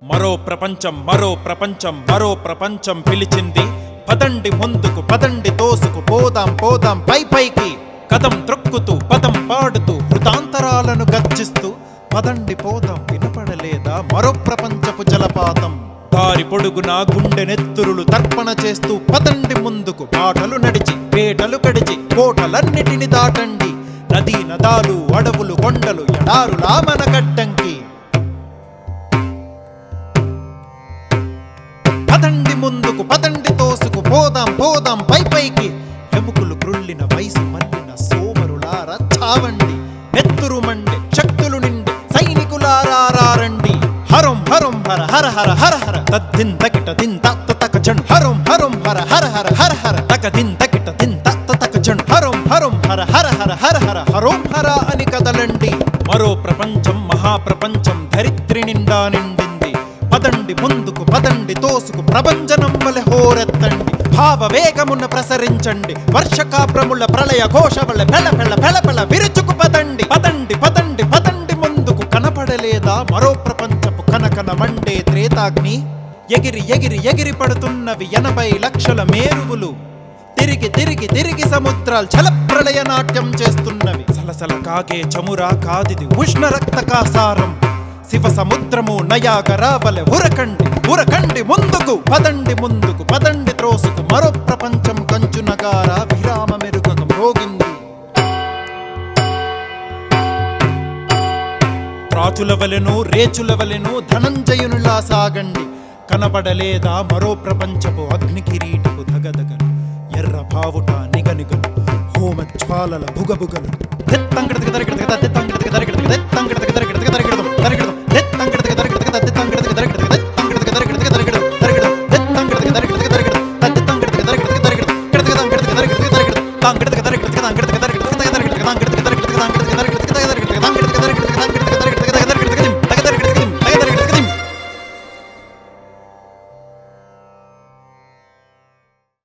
మరో ప్రపంచం మరో ప్రపంచం మరో ప్రపంచం పిలిచింది. పదండి ముందుకు పదండి తోసుకు పోదాం పోదాం పై పైకి. కదం త్రొక్కుతూ పదం పాడుతూ హృతాంతరాలను గర్జిస్తూ పదండి పోదాం వినపడలేదా మరో ప్రపంచపు జలపాతం. దారి పొడుగున గుండె నెత్తురులు తర్పణ చేస్తూ పదండి ముందుకు బాటలు నడిచి పేటలు కడిచి కోటలన్నిటిని దాటండి. నదీ నదాలు అడవులు కొండలు ఎడారులా మన గడ్డంకి. పదండి ముందుకు పదండి తోసుకు పోదాం పోదాం పై పైకి. ఎముకలు క్రుళ్ళిన వయసు మల్లిన సోమరులారా చావండి. నెత్తురు మండే శక్తులు నిండి సైనికులారారండి. హరం హరం హర హర హర హర హర తద్దిన్ తకిట దిన్ తత్త తక జన్. హరం హరం హర హర హర హర హర తక దిన్ తకిట దిన్ తత్త తక జన్. హరం హరం హర హర హర హర హర హరోం హర అని కదలండి. మరో ప్రపంచం మహాప్రపంచం ధరిత్రి నిండా నిండింది. పదండి ముందుకు పదండి తోసుకు ప్రభంజనం వలె హోరెత్తండి. భావ వేగమున ప్రసరించండి వర్షకాప్రముల ప్రళయ ఘోష వలె పెళ పెళ పెళ పెళ విరుచుకు పదండి. పదండి పదండి పదండి ముందుకు కనపడలేదా మరో ప్రపంచపు కనకన మండే త్రేతాగ్ని. ఎగిరి ఎగిరి ఎగిరి పడుతున్నవి 80 లక్షల మేరువులు. తిరిగి తిరిగి తిరిగి సముద్రాలు చల ప్రళయ నాట్యం చేస్తున్నవి. సలసల కాగే చమురా కాదిది ఉష్ణ రక్త కాసారం. శివ సముద్రము నయాగరా వలె ఉరకండి ఉరకండి ముందుకు. పదండి ముందుకు పదండి త్రోసుకు మరో ప్రపంచం కంచునగారా విరామ మెరుగక మ్రోగింది. రాచుల వలెను రేచుల వలెను ధనంజయునులా సాగండి. కనబడలేదా మరో ప్రపంచపు అగ్ని కిరీటపు ధగధగలు. ఎర్ర బావుట నిగనిగలు హోమ జ్వాలల బుగబుగలు.